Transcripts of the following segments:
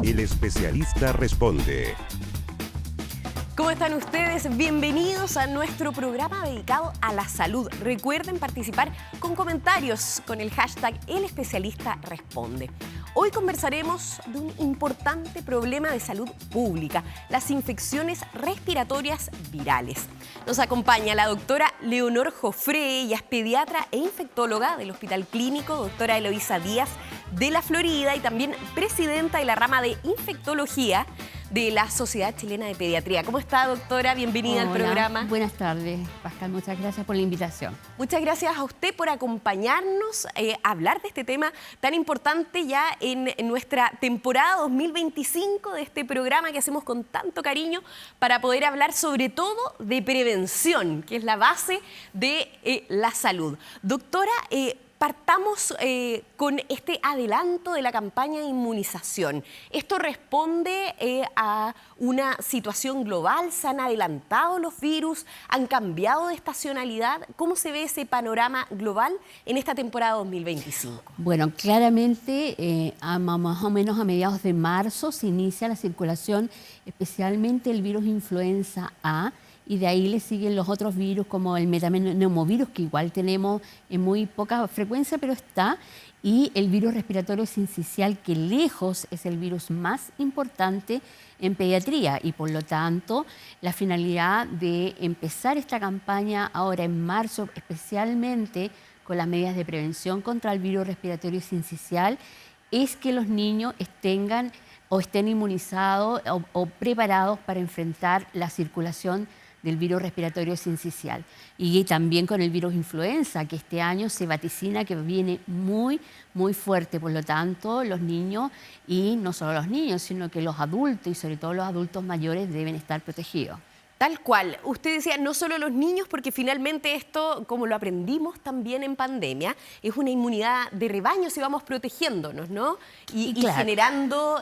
El especialista responde. ¿Cómo están ustedes? Bienvenidos a nuestro programa dedicado a la salud. Recuerden participar con comentarios con el hashtag El Especialista Responde. Hoy conversaremos de un importante problema de salud pública, las infecciones respiratorias virales. Nos acompaña la doctora Leonor Jofré, ella es pediatra e infectóloga del Hospital Clínico, doctora Eloísa Díaz de la Florida y también presidenta de la rama de infectología de la Sociedad Chilena de Pediatría. ¿Cómo está, doctora? Bienvenida al programa. Buenas tardes, Pascal. Muchas gracias por la invitación. Muchas gracias a usted por acompañarnos a hablar de este tema tan importante ya en nuestra temporada 2025 de este programa que hacemos con tanto cariño para poder hablar sobre todo de prevención, que es la base de la salud. Doctora, partamos con este adelanto de la campaña de inmunización. ¿Esto responde a una situación global? ¿Se han adelantado los virus? ¿Han cambiado de estacionalidad? ¿Cómo se ve ese panorama global en esta temporada 2025? Bueno, claramente, más o menos a mediados de marzo se inicia la circulación, especialmente el virus influenza A, y de ahí le siguen los otros virus como el metapneumovirus, que igual tenemos en muy poca frecuencia, pero está, y el virus respiratorio sincicial, que lejos es el virus más importante en pediatría. Y por lo tanto, la finalidad de empezar esta campaña ahora en marzo, especialmente con las medidas de prevención contra el virus respiratorio sincicial, es que los niños estén inmunizados o preparados para enfrentar la circulación del virus respiratorio sincicial. Y también con el virus influenza, que este año se vaticina que viene muy, muy fuerte. Por lo tanto, los niños, y no solo los niños, sino que los adultos y sobre todo los adultos mayores deben estar protegidos. Tal cual. Usted decía, no solo los niños, porque finalmente esto, como lo aprendimos también en pandemia, es una inmunidad de rebaño si vamos protegiéndonos, ¿no? Y claro, generando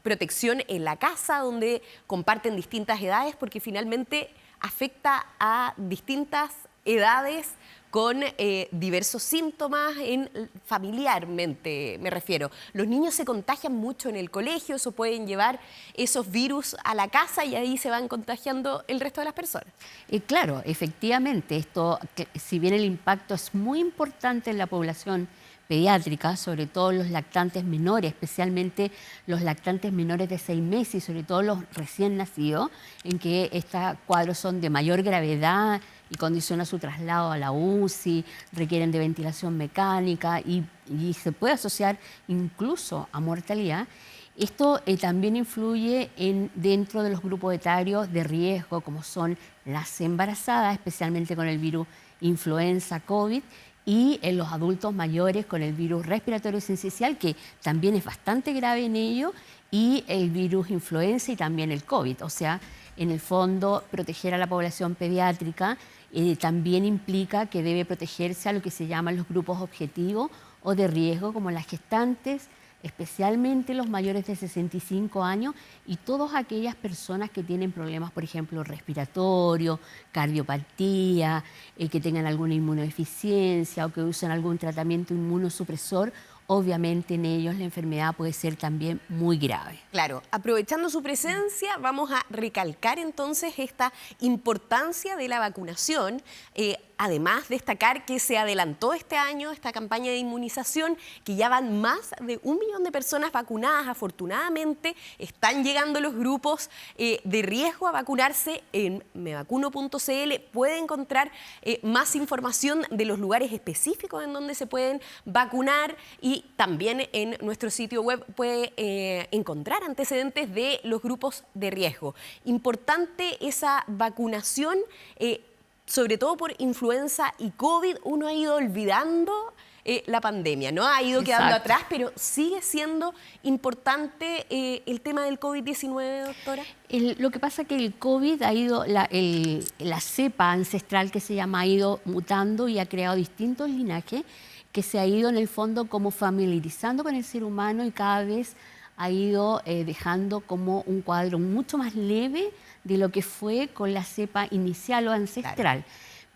protección en la casa, donde comparten distintas edades, porque finalmente afecta a distintas edades con diversos síntomas familiarmente, me refiero. Los niños se contagian mucho en el colegio, eso pueden llevar esos virus a la casa y ahí se van contagiando el resto de las personas. Claro, efectivamente, esto, si bien el impacto es muy importante en la población pediátrica, sobre todo los lactantes menores, especialmente los lactantes menores de 6 meses y sobre todo los recién nacidos, en que estos cuadros son de mayor gravedad y condiciona su traslado a la UCI, requieren de ventilación mecánica y se puede asociar incluso a mortalidad. Esto también influye dentro de los grupos etarios de riesgo, como son las embarazadas, especialmente con el virus influenza, COVID, y en los adultos mayores con el virus respiratorio sincicial, que también es bastante grave en ellos, y el virus influenza y también el COVID. O sea, en el fondo, proteger a la población pediátrica también implica que debe protegerse a lo que se llaman los grupos objetivos o de riesgo, como las gestantes, especialmente los mayores de 65 años y todas aquellas personas que tienen problemas, por ejemplo, respiratorio, cardiopatía, que tengan alguna inmunodeficiencia o que usen algún tratamiento inmunosupresor. Obviamente en ellos la enfermedad puede ser también muy grave. Claro, aprovechando su presencia, vamos a recalcar entonces esta importancia de la vacunación. Además, destacar que se adelantó este año esta campaña de inmunización, que ya van más de 1 millón de personas vacunadas. Afortunadamente, están llegando los grupos de riesgo a vacunarse en mevacuno.cl. Puede encontrar más información de los lugares específicos en donde se pueden vacunar y también en nuestro sitio web puede encontrar antecedentes de los grupos de riesgo. Importante esa vacunación, sobre todo por influenza y COVID. Uno ha ido olvidando la pandemia, ¿no? Ha ido quedando atrás, pero sigue siendo importante el tema del COVID-19, doctora. Lo que pasa es que el COVID ha ido, la cepa ancestral que se llama, ha ido mutando y ha creado distintos linajes que se ha ido en el fondo como familiarizando con el ser humano y cada vez ha ido dejando como un cuadro mucho más leve de lo que fue con la cepa inicial o ancestral. Claro.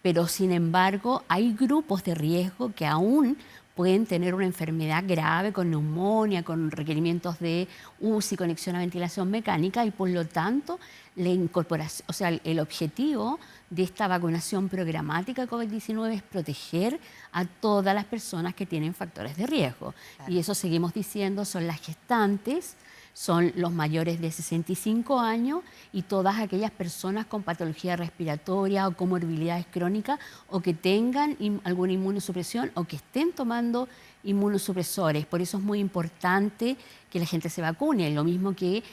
Pero sin embargo hay grupos de riesgo que aún pueden tener una enfermedad grave con neumonía, con requerimientos de UCI, conexión a ventilación mecánica, y por lo tanto la incorporación, o sea, el objetivo de esta vacunación programática de COVID-19 es proteger a todas las personas que tienen factores de riesgo. Claro. Y eso seguimos diciendo, son las gestantes, son los mayores de 65 años y todas aquellas personas con patología respiratoria o comorbilidades crónicas o que tengan alguna inmunosupresión o que estén tomando inmunosupresores. Por eso es muy importante que la gente se vacune, lo mismo que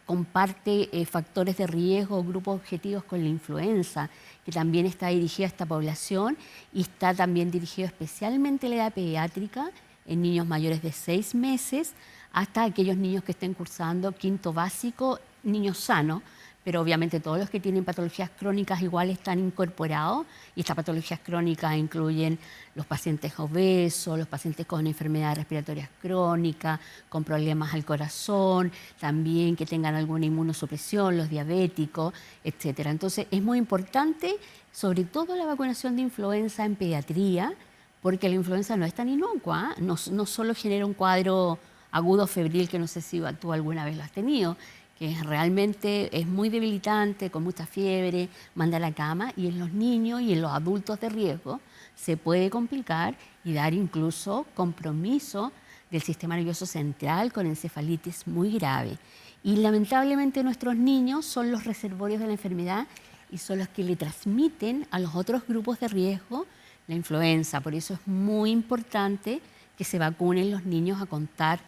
comparte factores de riesgo o grupos objetivos con la influenza, que también está dirigida a esta población y está también dirigido especialmente a la edad pediátrica, en niños mayores de 6 meses, hasta aquellos niños que estén cursando quinto básico, niños sanos, pero obviamente todos los que tienen patologías crónicas igual están incorporados, y estas patologías crónicas incluyen los pacientes obesos, los pacientes con enfermedades respiratorias crónicas, con problemas al corazón, también que tengan alguna inmunosupresión, los diabéticos, etc. Entonces es muy importante, sobre todo la vacunación de influenza en pediatría, porque la influenza no es tan inocua, no solo genera un cuadro agudo febril, que no sé si tú alguna vez lo has tenido, que realmente es muy debilitante, con mucha fiebre, manda a la cama, y en los niños y en los adultos de riesgo se puede complicar y dar incluso compromiso del sistema nervioso central con encefalitis muy grave. Y lamentablemente nuestros niños son los reservorios de la enfermedad y son los que le transmiten a los otros grupos de riesgo la influenza. Por eso es muy importante que se vacunen los niños a contar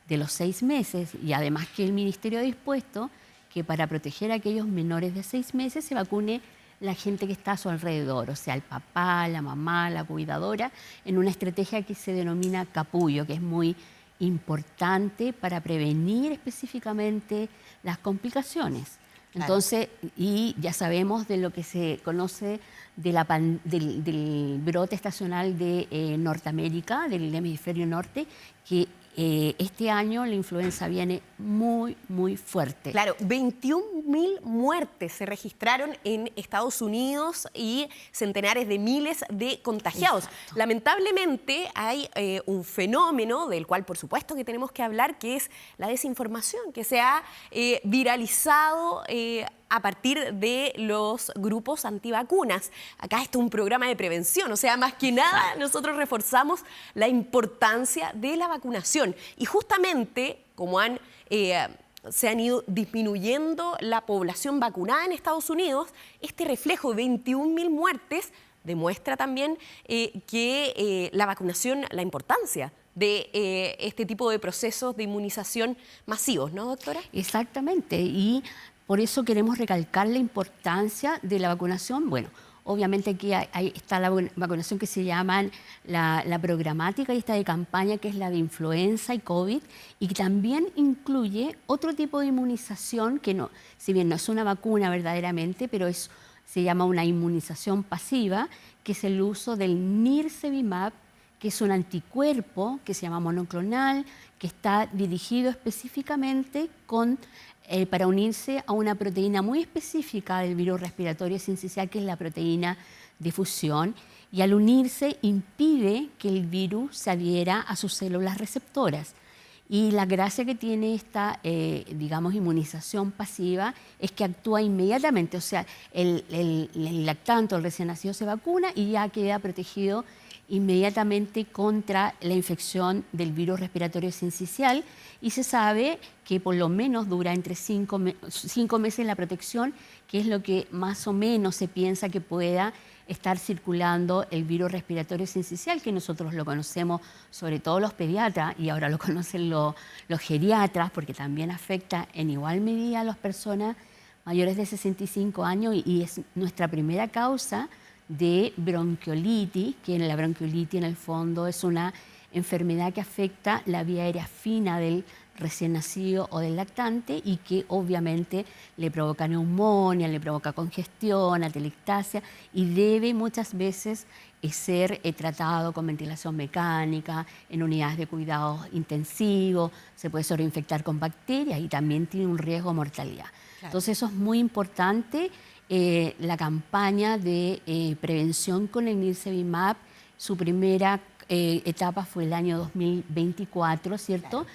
de los 6 meses, y además que el Ministerio ha dispuesto que para proteger a aquellos menores de 6 meses se vacune la gente que está a su alrededor, o sea, el papá, la mamá, la cuidadora, en una estrategia que se denomina capullo, que es muy importante para prevenir específicamente las complicaciones. Entonces, y ya sabemos de lo que se conoce de del brote estacional de Norteamérica, del hemisferio norte, que este año la influenza viene muy, muy fuerte. Claro, 21.000 muertes se registraron en Estados Unidos y centenares de miles de contagiados. Exacto. Lamentablemente hay un fenómeno del cual por supuesto que tenemos que hablar, que es la desinformación, que se ha viralizado a partir de los grupos antivacunas. Acá está un programa de prevención, o sea, más que nada nosotros reforzamos la importancia de la vacunación. Y justamente, como se han ido disminuyendo la población vacunada en Estados Unidos, este reflejo de 21.000 muertes demuestra también que la vacunación, la importancia de este tipo de procesos de inmunización masivos, ¿no, doctora? Exactamente, y por eso queremos recalcar la importancia de la vacunación. Bueno, obviamente aquí está la vacunación que se llama la programática, y esta de campaña, que es la de influenza y COVID, y que también incluye otro tipo de inmunización que no, si bien no es una vacuna verdaderamente, pero se llama una inmunización pasiva, que es el uso del Nirsevimab, que es un anticuerpo que se llama monoclonal, que está dirigido específicamente para unirse a una proteína muy específica del virus respiratorio sincicial, que es la proteína de fusión, y al unirse impide que el virus se adhiera a sus células receptoras. Y la gracia que tiene esta, digamos, inmunización pasiva es que actúa inmediatamente, o sea, el lactante o el recién nacido se vacuna y ya queda protegido inmediatamente contra la infección del virus respiratorio sincicial, y se sabe que por lo menos dura entre 5 meses la protección, que es lo que más o menos se piensa que pueda estar circulando el virus respiratorio sincicial, que nosotros lo conocemos, sobre todo los pediatras, y ahora lo conocen los geriatras, porque también afecta en igual medida a las personas mayores de 65 años y es nuestra primera causa de bronquiolitis, que la bronquiolitis en el fondo es una enfermedad que afecta la vía aérea fina del recién nacido o del lactante y que obviamente le provoca neumonía, le provoca congestión, atelectasia, y debe muchas veces ser tratado con ventilación mecánica, en unidades de cuidados intensivos, se puede sobreinfectar con bacterias y también tiene un riesgo de mortalidad. Claro. Entonces eso es muy importante. La campaña de prevención con el Nirsevimab, su primera etapa fue el año 2024, ¿cierto?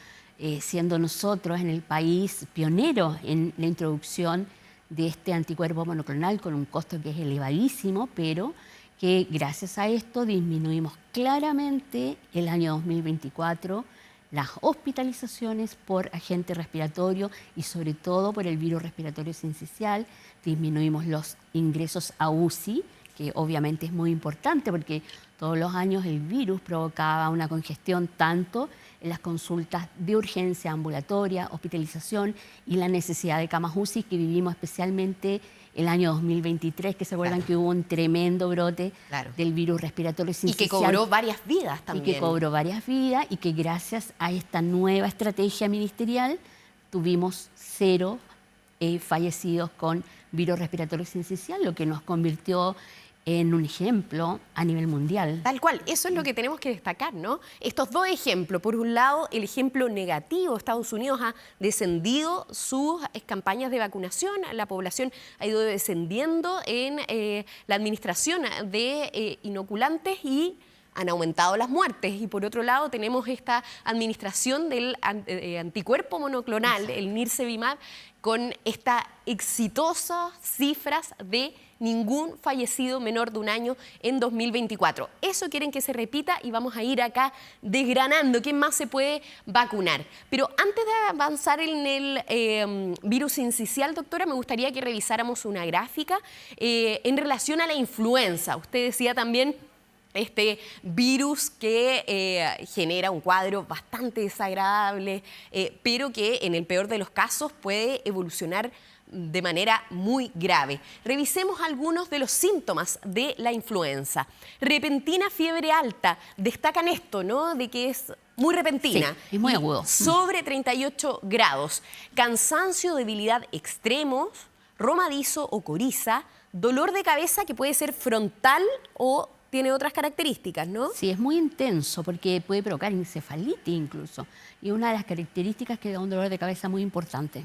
Siendo nosotros en el país pioneros en la introducción de este anticuerpo monoclonal con un costo que es elevadísimo, pero que gracias a esto disminuimos claramente el año 2024 las hospitalizaciones por agente respiratorio y sobre todo por el virus respiratorio sincicial. Disminuimos los ingresos a UCI, que obviamente es muy importante porque todos los años el virus provocaba una congestión tanto en las consultas de urgencia ambulatoria, hospitalización y la necesidad de camas UCI que vivimos especialmente el año 2023, que se acuerdan que hubo un tremendo brote del virus respiratorio sincicial. Y que cobró varias vidas también. Y que cobró varias vidas y que gracias a esta nueva estrategia ministerial tuvimos 0 fallecidos con virus respiratorio sincicial, lo que nos convirtió en un ejemplo a nivel mundial. Tal cual, eso es lo que tenemos que destacar, ¿no? Estos dos ejemplos, por un lado, el ejemplo negativo, Estados Unidos ha descendido sus campañas de vacunación, la población ha ido descendiendo en la administración de inoculantes y han aumentado las muertes. Y por otro lado tenemos esta administración del anticuerpo monoclonal, el Nirsevimab, con estas exitosas cifras de ningún fallecido menor de un año en 2024. Eso quieren que se repita y vamos a ir acá desgranando quién más se puede vacunar. Pero antes de avanzar en el virus sincicial, doctora, me gustaría que revisáramos una gráfica en relación a la influenza. Usted decía también este virus que genera un cuadro bastante desagradable, pero que en el peor de los casos puede evolucionar de manera muy grave. Revisemos algunos de los síntomas de la influenza. Repentina fiebre alta. Destacan esto, ¿no? De que es muy repentina. Sí, es muy agudo. Sobre 38 grados. Cansancio, debilidad extremos, romadizo o coriza, dolor de cabeza que puede ser frontal o tiene otras características, ¿no? Sí, es muy intenso porque puede provocar encefalitis incluso. Y una de las características que da un dolor de cabeza muy importante.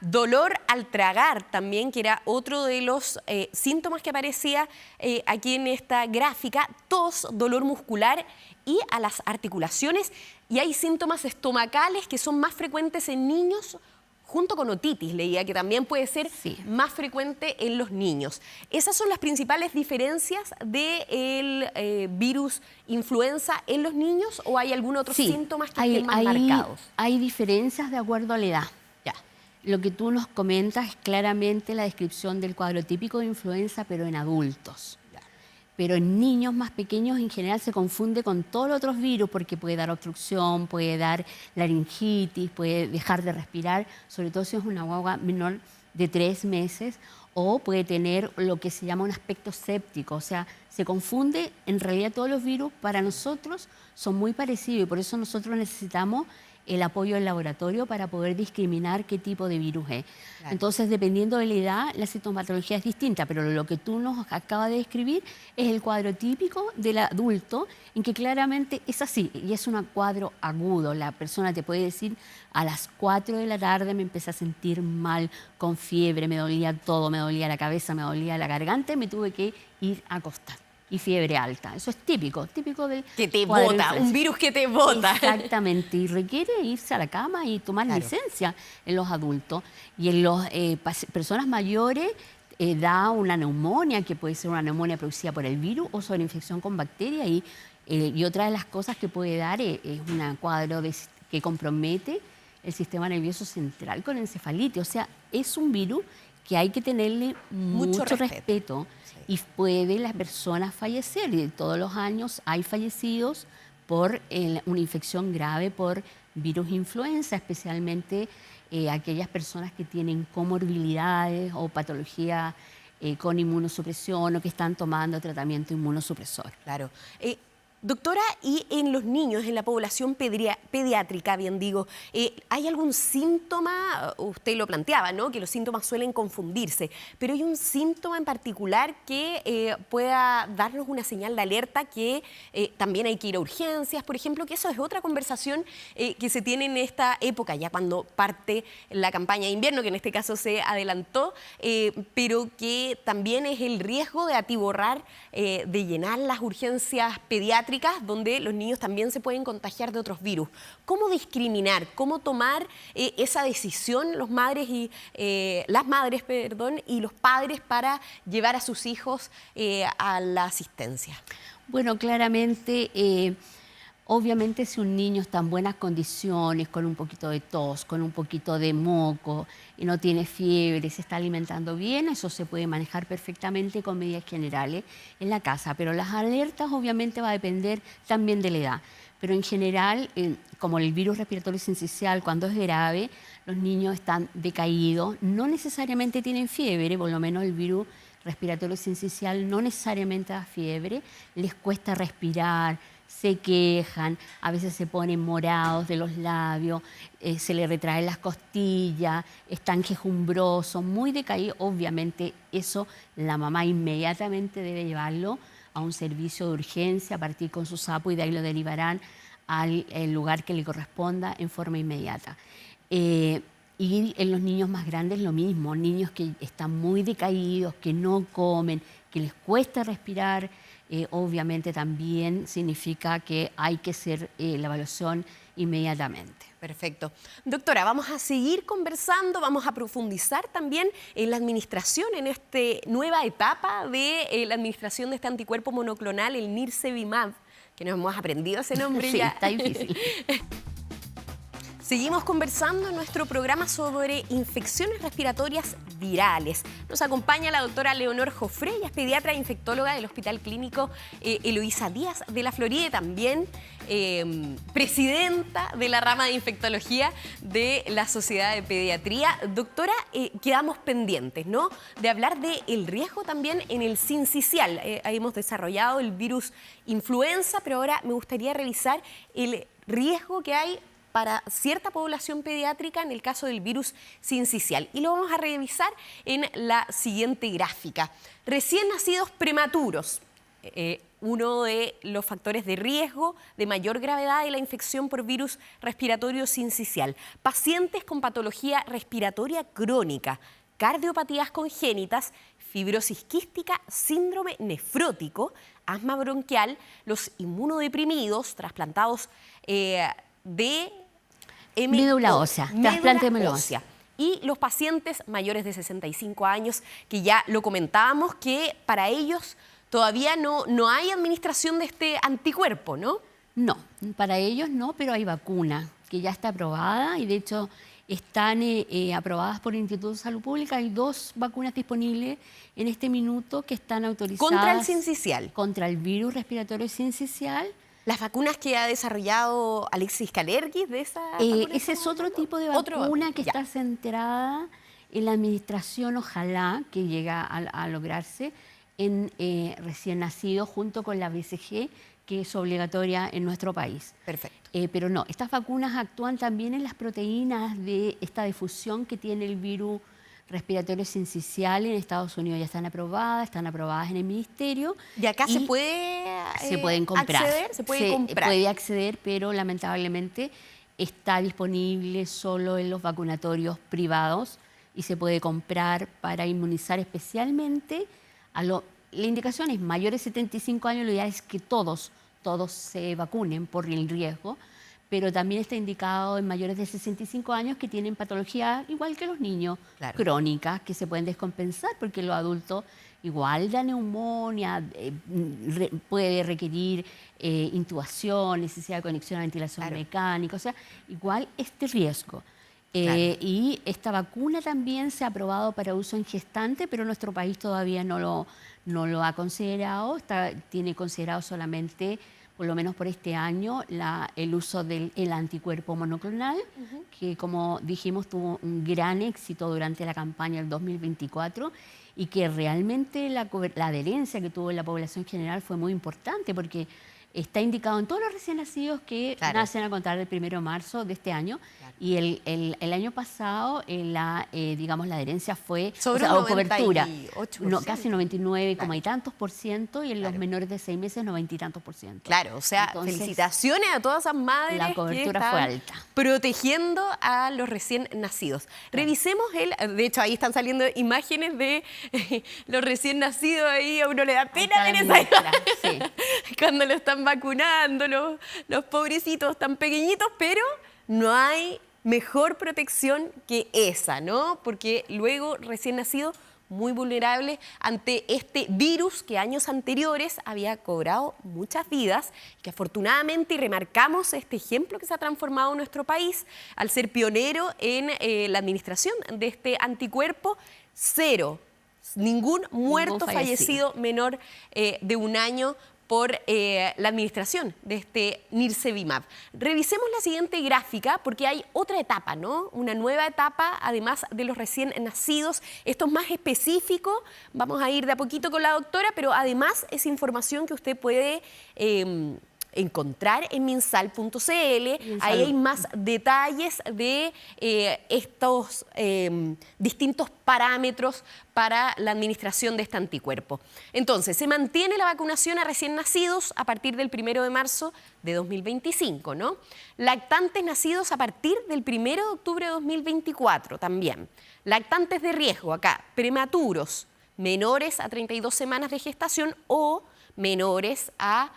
Dolor al tragar también, que era otro de los síntomas que aparecía aquí en esta gráfica. Tos, dolor muscular y a las articulaciones. Y hay síntomas estomacales que son más frecuentes en niños junto con otitis, leía que también puede ser más frecuente en los niños. ¿Esas son las principales diferencias del virus influenza en los niños o hay algún otro síntomas que estén más marcados? Hay diferencias de acuerdo a la edad. Ya. Lo que tú nos comentas es claramente la descripción del cuadro típico de influenza, pero en adultos. Pero en niños más pequeños en general se confunde con todos los otros virus porque puede dar obstrucción, puede dar laringitis, puede dejar de respirar, sobre todo si es una guagua menor de 3 meses, o puede tener lo que se llama un aspecto séptico, o sea, se confunde. En realidad todos los virus para nosotros son muy parecidos y por eso nosotros necesitamos el apoyo del laboratorio para poder discriminar qué tipo de virus es. Claro. Entonces, dependiendo de la edad, la sintomatología es distinta, pero lo que tú nos acabas de describir es el cuadro típico del adulto, en que claramente es así, y es un cuadro agudo. La persona te puede decir, a las 4 de la tarde me empecé a sentir mal, con fiebre, me dolía todo, me dolía la cabeza, me dolía la garganta, y me tuve que ir a acostar. Y fiebre alta. Eso es típico del... Que te bota, un virus que te bota. Exactamente, y requiere irse a la cama y tomar licencia en los adultos. Y en las personas mayores da una neumonía, que puede ser una neumonía producida por el virus o sobreinfección con bacterias. Y otra de las cosas que puede dar es un cuadro que compromete el sistema nervioso central con encefalitis. O sea, es un virus que hay que tenerle mucho respeto. Y puede las personas fallecer. Y todos los años hay fallecidos por una infección grave por virus influenza, especialmente aquellas personas que tienen comorbilidades o patología con inmunosupresión o que están tomando tratamiento inmunosupresor. Claro. Doctora, y en los niños, en la población pediátrica, bien digo, ¿hay algún síntoma? Usted lo planteaba, ¿no? Que los síntomas suelen confundirse, pero ¿hay un síntoma en particular que pueda darnos una señal de alerta que también hay que ir a urgencias, por ejemplo? Que eso es otra conversación que se tiene en esta época, ya cuando parte la campaña de invierno, que en este caso se adelantó, pero que también es el riesgo de atiborrar, de llenar las urgencias pediátricas pediátricas donde los niños también se pueden contagiar de otros virus. ¿Cómo discriminar? ¿Cómo tomar esa decisión las madres, perdón, y los padres para llevar a sus hijos a la asistencia? Bueno, claramente, obviamente si un niño está en buenas condiciones, con un poquito de tos, con un poquito de moco y no tiene fiebre, se está alimentando bien, eso se puede manejar perfectamente con medidas generales en la casa. Pero las alertas obviamente va a depender también de la edad. Pero en general, como el virus respiratorio sincicial, cuando es grave, los niños están decaídos, no necesariamente tienen fiebre, por lo menos el virus respiratorio sincicial no necesariamente da fiebre, les cuesta respirar, se quejan, a veces se ponen morados de los labios, se les retraen las costillas, están quejumbrosos, muy decaídos. Obviamente eso la mamá inmediatamente debe llevarlo a un servicio de urgencia, partir con su sapo y de ahí lo derivarán al lugar que le corresponda en forma inmediata. Y en los niños más grandes lo mismo, niños que están muy decaídos, que no comen, que les cuesta respirar, obviamente también significa que hay que hacer la evaluación inmediatamente. Perfecto. Doctora, vamos a seguir conversando, vamos a profundizar también en la administración, en esta nueva etapa de la administración de este anticuerpo monoclonal, el Nirsevimab, que nos hemos aprendido ese nombre Sí, ya. está difícil. Seguimos conversando en nuestro programa sobre infecciones respiratorias virales. Nos acompaña la doctora Leonor Jofré, ella es pediatra e infectóloga del Hospital Clínico Eloísa Díaz de la Florida y también presidenta de la rama de infectología de la Sociedad de Pediatría. Doctora, quedamos pendientes, ¿no?, de hablar del riesgo también en el sincicial. Ahí hemos desarrollado el virus influenza, pero ahora me gustaría revisar el riesgo que hay para cierta población pediátrica en el caso del virus sincicial. Y lo vamos a revisar en la siguiente gráfica. Recién nacidos prematuros, uno de los factores de riesgo de mayor gravedad de la infección por virus respiratorio sincicial. Pacientes con patología respiratoria crónica, cardiopatías congénitas, fibrosis quística, síndrome nefrótico, asma bronquial, los inmunodeprimidos, trasplantados de médula ósea, trasplante de médula ósea. Y los pacientes mayores de 65 años, que ya lo comentábamos, que para ellos todavía no hay administración de este anticuerpo, ¿no? No, para ellos no, pero hay vacuna que ya está aprobada y de hecho están aprobadas por el Instituto de Salud Pública. Hay 2 vacunas disponibles en este minuto que están autorizadas. ¿Contra el sincicial? Contra el virus respiratorio sincicial. ¿Las vacunas que ha desarrollado Alexis Kalergis de esa ese es otro tipo de vacuna que está centrada en la administración, ojalá que llegue a lograrse, en recién nacidos junto con la BCG, que es obligatoria en nuestro país. Perfecto. Pero no, estas vacunas actúan también en las proteínas de esta difusión que tiene el virus respiratorio sincicial. En Estados Unidos ya están aprobadas en el ministerio. ¿Y acá se pueden comprar? Acceder, se puede acceder, pero lamentablemente está disponible solo en los vacunatorios privados y se puede comprar para inmunizar especialmente la indicación es mayores de 75 años, lo ideal es que todos se vacunen por el riesgo, pero también está indicado en mayores de 65 años que tienen patología igual que los niños, claro, crónicas, que se pueden descompensar, porque los adultos igual da neumonía, puede requerir intubación, necesidad de conexión a ventilación, claro, mecánica, o sea, igual este riesgo. Claro. Y esta vacuna también se ha aprobado para uso en gestante, pero nuestro país todavía no lo ha considerado, tiene considerado solamente, por lo menos por este año, el uso del anticuerpo monoclonal, que como dijimos tuvo un gran éxito durante la campaña del 2024 y que realmente la adherencia que tuvo en la población general fue muy importante porque está indicado en todos los recién nacidos que claro, nacen a contar del 1 de marzo de este año. Claro. Y el año pasado, digamos, la adherencia fue, sobre cobertura, casi 99, claro, y tantos %, y en claro, los menores de 6 meses, 90 y tantos %. Claro, o sea, entonces, felicitaciones a todas esas madres. La cobertura fue alta. protegiendo a los recién nacidos. Revisemos de hecho ahí están saliendo imágenes de los recién nacidos, ahí a uno le da pena ver esa sí. cuando lo están vacunando, los pobrecitos tan pequeñitos, pero no hay mejor protección que esa, ¿no? Porque luego recién nacido muy vulnerable ante este virus que años anteriores había cobrado muchas vidas, que afortunadamente, y remarcamos este ejemplo que se ha transformado en nuestro país, al ser pionero en la administración de este anticuerpo, cero, ningún muerto fallecido menor de 1 año por la administración de este Nirsevimab. Revisemos la siguiente gráfica porque hay otra etapa, ¿no? Una nueva etapa, además de los recién nacidos. Esto es más específico, vamos a ir de a poquito con la doctora, pero además es información que usted puede encontrar en minsal.cl. Ahí hay más detalles de estos distintos parámetros para la administración de este anticuerpo. Entonces, se mantiene la vacunación a recién nacidos a partir del 1 de marzo de 2025, ¿no? Lactantes nacidos a partir del 1 de octubre de 2024 también. Lactantes de riesgo, acá, prematuros, menores a 32 semanas de gestación o menores a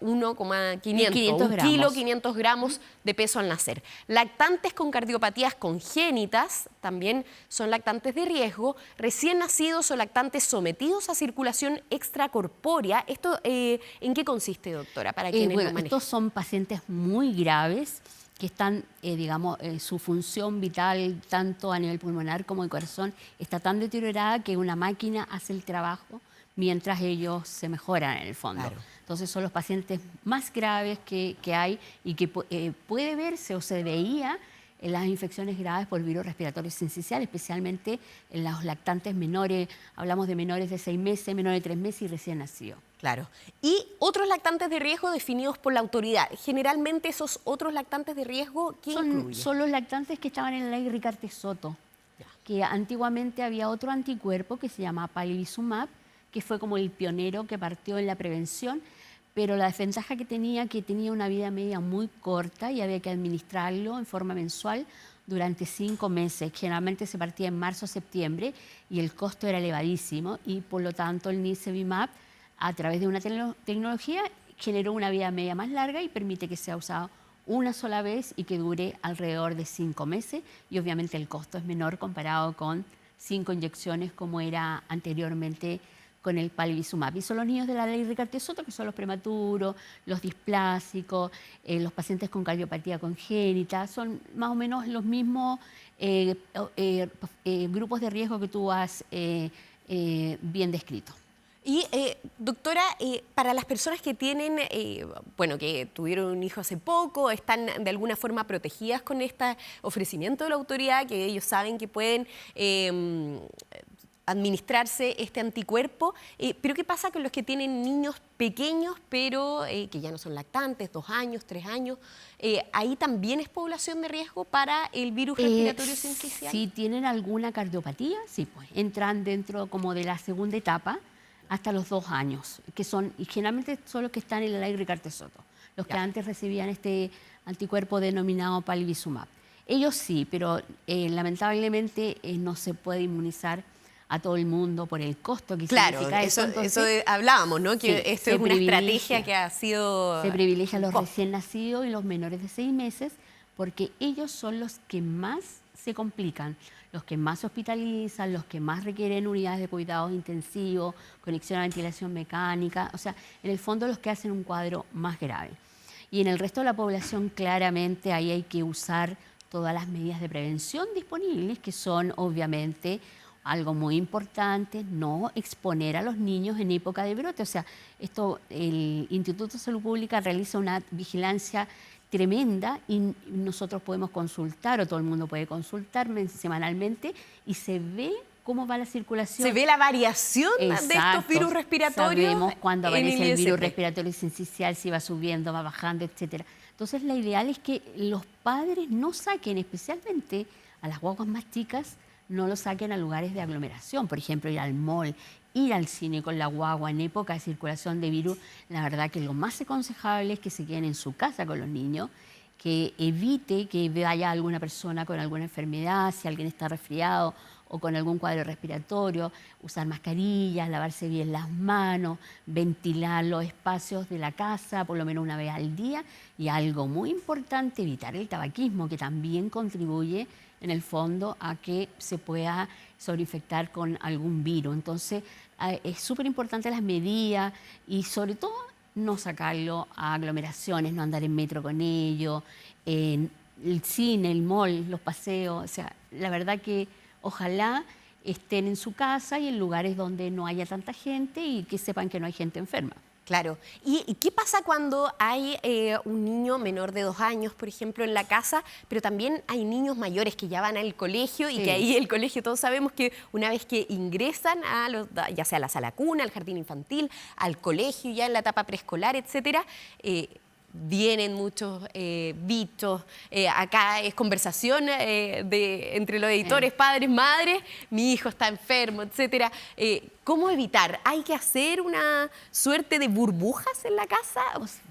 1,500 kilo, 500 gramos de peso al nacer. Lactantes con cardiopatías congénitas, también son lactantes de riesgo, recién nacidos o lactantes sometidos a circulación extracorpórea. ¿Esto en qué consiste, doctora? Para quienes lo manejan. Estos son pacientes muy graves que están, digamos, su función vital, tanto a nivel pulmonar como de corazón, está tan deteriorada que una máquina hace el trabajo mientras ellos se mejoran en el fondo. Claro. Entonces son los pacientes más graves que hay y que puede verse o se veía en las infecciones graves por virus respiratorio sincicial, especialmente en los lactantes menores. Hablamos de menores de 6 meses, menores de 3 meses y recién nacidos. Claro. Y otros lactantes de riesgo definidos por la autoridad. Generalmente esos otros lactantes de riesgo, ¿qué incluye? Son los lactantes que estaban en la ley Ricarte-Soto, que antiguamente había otro anticuerpo que se llama Palivizumab, que fue como el pionero que partió en la prevención, pero la desventaja que tenía una vida media muy corta y había que administrarlo en forma mensual durante 5 meses. Generalmente se partía en marzo o septiembre y el costo era elevadísimo y por lo tanto el Nirsevimab, a través de una tecnología, generó una vida media más larga y permite que sea usado una sola vez y que dure alrededor de 5 meses y obviamente el costo es menor comparado con 5 inyecciones como era anteriormente con el Palivizumab. Y son los niños de la ley Ricarte-Soto, que son los prematuros, los displásicos, los pacientes con cardiopatía congénita, son más o menos los mismos grupos de riesgo que tú has bien descrito. Y, doctora, para las personas que tienen, bueno, que tuvieron un hijo hace poco, están de alguna forma protegidas con este ofrecimiento de la autoridad, que ellos saben que pueden administrarse este anticuerpo, pero ¿qué pasa con los que tienen niños pequeños, pero que ya no son lactantes, 2 años, 3 años? ¿Ahí también es población de riesgo para el virus respiratorio sincicial? Si tienen alguna cardiopatía, sí, pues entran dentro como de la segunda etapa, hasta los 2 años, que son, y generalmente son los que están en la ley Ricarte-Soto, los que antes recibían este anticuerpo denominado Palivizumab. Ellos sí, pero lamentablemente no se puede inmunizar a todo el mundo por el costo que significa eso. Entonces, eso hablábamos, ¿no? Que sí, esto es una estrategia que ha sido... Se privilegia a los recién nacidos y los menores de 6 meses porque ellos son los que más se complican, los que más se hospitalizan, los que más requieren unidades de cuidados intensivos, conexión a ventilación mecánica, o sea, en el fondo los que hacen un cuadro más grave. Y en el resto de la población, claramente, ahí hay que usar todas las medidas de prevención disponibles, que son, obviamente, algo muy importante, no exponer a los niños en época de brote. O sea, el Instituto de Salud Pública realiza una vigilancia tremenda y nosotros podemos consultar, o todo el mundo puede consultar semanalmente y se ve cómo va la circulación. Se ve la variación de estos virus respiratorios. Sabemos cuándo aparece el virus respiratorio sincicial, si va subiendo, va bajando, etc. Entonces, la ideal es que los padres no saquen, especialmente a las guaguas más chicas, no lo saquen a lugares de aglomeración. Por ejemplo, ir al mall, ir al cine con la guagua en época de circulación de virus. La verdad que lo más aconsejable es que se queden en su casa con los niños que evite que vaya alguna persona con alguna enfermedad, si alguien está resfriado o con algún cuadro respiratorio, usar mascarillas, lavarse bien las manos, ventilar los espacios de la casa por lo menos una vez al día y algo muy importante, evitar el tabaquismo, que también contribuye en el fondo a que se pueda sobreinfectar con algún virus. Entonces, es súper importante las medidas y sobre todo no sacarlo a aglomeraciones, no andar en metro con ellos, en el cine, el mall, los paseos. O sea, la verdad que ojalá estén en su casa y en lugares donde no haya tanta gente y que sepan que no hay gente enferma. Claro. ¿Y qué pasa cuando hay un niño menor de 2 años, por ejemplo, en la casa, pero también hay niños mayores que ya van al colegio y que ahí el colegio, todos sabemos que una vez que ingresan ya sea a la sala cuna, al jardín infantil, al colegio, ya en la etapa preescolar, etcétera, vienen muchos bichos, acá es conversación entre los editores, padres, madres, mi hijo está enfermo, etcétera. ¿Cómo evitar? ¿Hay que hacer una suerte de burbujas en la casa?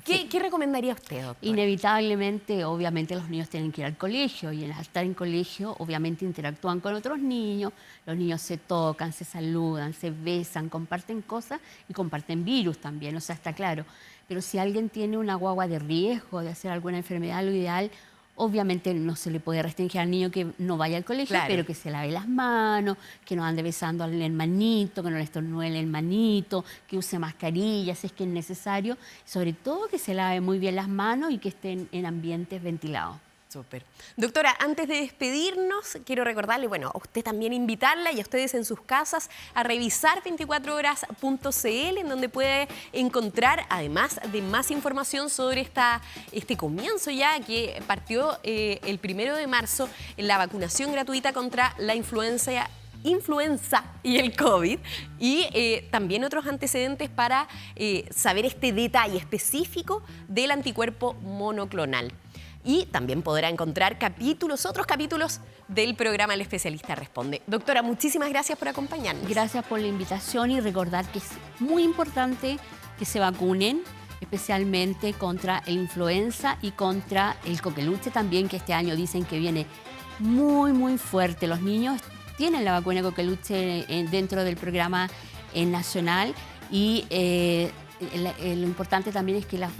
¿Qué recomendaría usted, doctora? Inevitablemente, obviamente, los niños tienen que ir al colegio y al estar en colegio, obviamente, interactúan con otros niños, los niños se tocan, se saludan, se besan, comparten cosas y comparten virus también, o sea, está claro. Pero si alguien tiene una guagua de riesgo de hacer alguna enfermedad, lo ideal, obviamente no se le puede restringir al niño que no vaya al colegio, pero que se lave las manos, que no ande besando al hermanito, que no le estornude el hermanito, que use mascarillas si es que es necesario. Sobre todo que se lave muy bien las manos y que estén en ambientes ventilados. Súper. Doctora, antes de despedirnos, quiero recordarle, bueno, a usted también invitarla y a ustedes en sus casas a revisar 24horas.cl, en donde puede encontrar, además de más información sobre este comienzo ya que partió el 1 de marzo, en la vacunación gratuita contra la influenza y el COVID, y también otros antecedentes para saber este detalle específico del anticuerpo monoclonal. Y también podrá encontrar otros capítulos del programa El Especialista Responde. Doctora, muchísimas gracias por acompañarnos. Gracias por la invitación y recordar que es muy importante que se vacunen, especialmente contra la influenza y contra el coqueluche también, que este año dicen que viene muy, muy fuerte. Los niños tienen la vacuna de coqueluche dentro del programa nacional y lo importante también es que las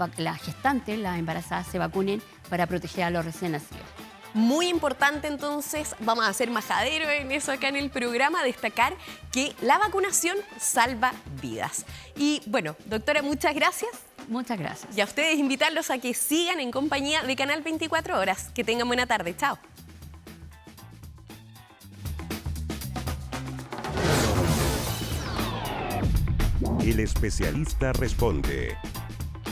gestantes, las embarazadas, se vacunen para proteger a los recién nacidos. Muy importante, entonces, vamos a hacer majadero en eso acá en el programa, destacar que la vacunación salva vidas. Y bueno, doctora, muchas gracias. Muchas gracias. Y a ustedes invitarlos a que sigan en compañía de Canal 24 Horas. Que tengan buena tarde. Chao. El Especialista Responde.